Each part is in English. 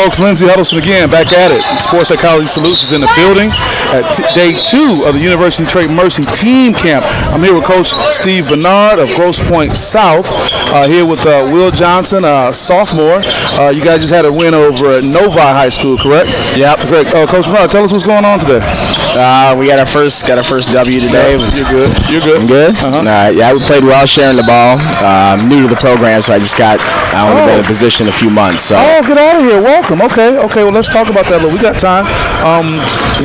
Folks, Lindsey Huddleston again, back at it. Sports Psychology Solutions in the building at day 2 of the University Trade Mercy Team Camp. I'm here with Coach Steve Bernard of Grosse, Pointe South, here with Will Johnson, sophomore. You guys just had a win over at Novi High School, correct? Yep. Correct. Coach Bernard, tell us what's going on today. We got our first W today. Yep. You're good. You're good. I'm good. Uh-huh. All right. Yeah, we played well, sharing the ball. I'm new to the program, so I only been in position a few months. So. Oh, get out of here. Welcome. Okay. Well, let's talk about that a little. We got time.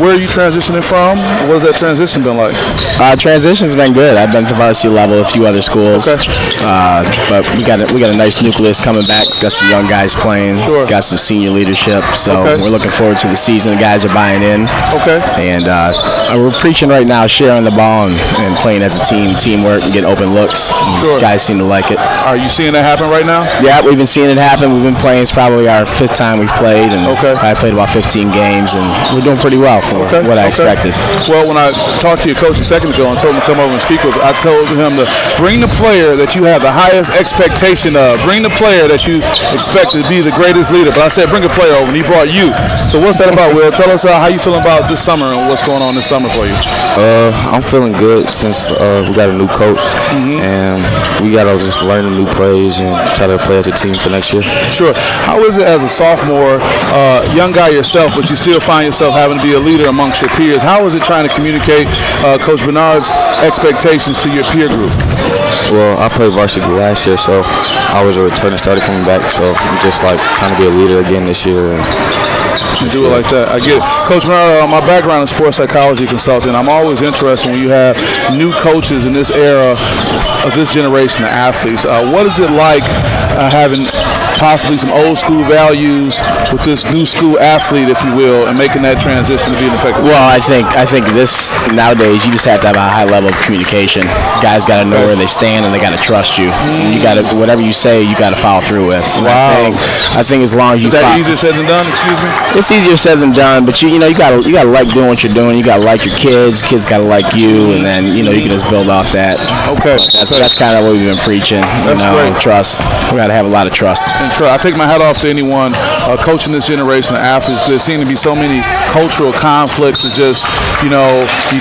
Where are you transitioning from? What has that transition been like? Transition's been good. I've been to varsity level, a few other schools. Okay. But we got a nice nucleus coming back. Got some young guys playing. Sure. Got some senior leadership. So we're looking forward to the season. The guys are buying in. Okay. And we're preaching right now, sharing the ball and playing as a team, teamwork, and getting open looks. Sure. Guys seem to like it. Are you seeing that happen right now? Yeah, we've been seeing it happen. We've been playing. It's probably our 5th time we've played, and I played about 15 games, and we're doing pretty well for what I expected. Well, when I talked to your coach a second ago and told him to come over and speak with, I told him to bring the player that you have the highest expectation of. Bring the player that you expect to be the greatest leader. But I said, bring a player over, and he brought you. So what's that about, Will? Tell us how you feeling about this summer and what's going on this summer for you. I'm feeling good since we got a new coach, and we got to just learn the new plays and try to play as a team for next year. Sure. How is it as a sophomore, young guy yourself, but you still find yourself having to be a leader amongst your peers? How is it trying to communicate Coach Bernard's expectations to your peer group? Well, I played varsity last year, so I was a returning starter coming back, so I'm just like trying to be a leader again this year. You do it like that. I get it. Coach Bernard, my background is sports psychology consultant. I'm always interested when you have new coaches in this era of this generation of athletes. What is it like having possibly some old school values with this new school athlete, if you will, and making that transition to being effective? Well, I think this nowadays you just have to have a high level of communication. Guys got to know where they stand and they got to trust you. You got to whatever you say, you got to follow through with. Wow. I think as long as you. Is that easier said than done? Excuse me. It's easier said than done, but you gotta like doing what you're doing. You gotta like your kids. Kids gotta like you, and then you can just build off that. Okay. That's kind of what we've been preaching. That's great. Trust. We gotta have a lot of trust. And I take my hat off to anyone coaching this generation of athletes. There seem to be so many cultural conflicts. It's just you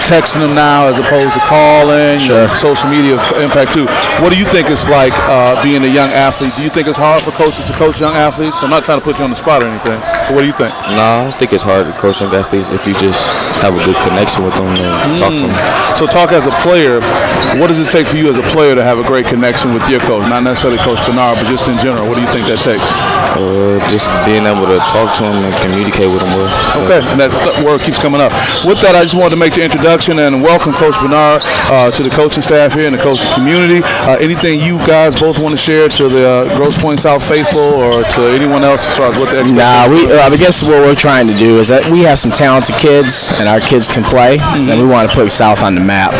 texting them now as opposed to calling. Sure. Social media impact too. What do you think it's like being a young athlete? Do you think it's hard for coaches to coach young athletes? I'm not trying to put you on the spot or anything. But what do you think? No, I think it's hard to coach young athletes if you just have a good connection with them and talk to them. So talk as a player, what does it take for you as a player to have a great connection with your coach? Not necessarily Coach Bernard, but just in general. What do you think that takes? Just being able to talk to them and communicate with them well. Okay, and that word keeps coming up. With that, I just wanted to make the introduction and welcome Coach Bernard to the coaching staff here and the coaching community. Anything you guys both want to share to the Grosse Pointe South faithful or to anyone else as far as what the expectations are? I guess what we're trying to do is that we have some talented kids and our kids can play, and we want to put South on the map.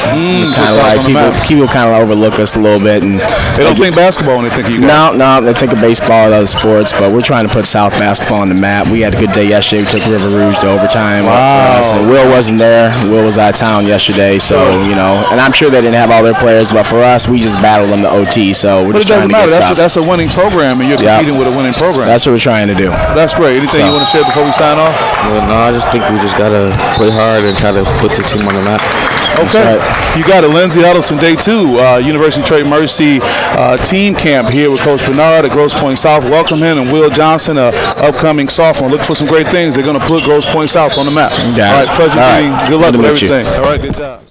People kind of overlook us a little bit, and they don't think basketball when they think of you guys. No, they think of baseball and other sports, but we're trying to put South basketball on the map. We had a good day yesterday. We took River Rouge to overtime. Wow. And Will wasn't there. Will was out of town yesterday, so and I'm sure they didn't have all their players, but for us, we just battled them to OT. So we're just trying to get tough. That's a winning program, and you're competing with a winning program. That's what we're trying to do. That's great. Anything you want to share before we sign off? Well, no, I just think we just gotta play hard and try to put the team on the map. Okay, you got it. Lindsey Huddleston, day 2, University Trade Mercy Team Camp here with Coach Bernard at Grosse Pointe South. Welcome him, and Will Johnson, upcoming sophomore. Look for some great things. They're going to put Grosse Pointe South on the map. All right, pleasure meeting. Good luck with everything. All right, good job.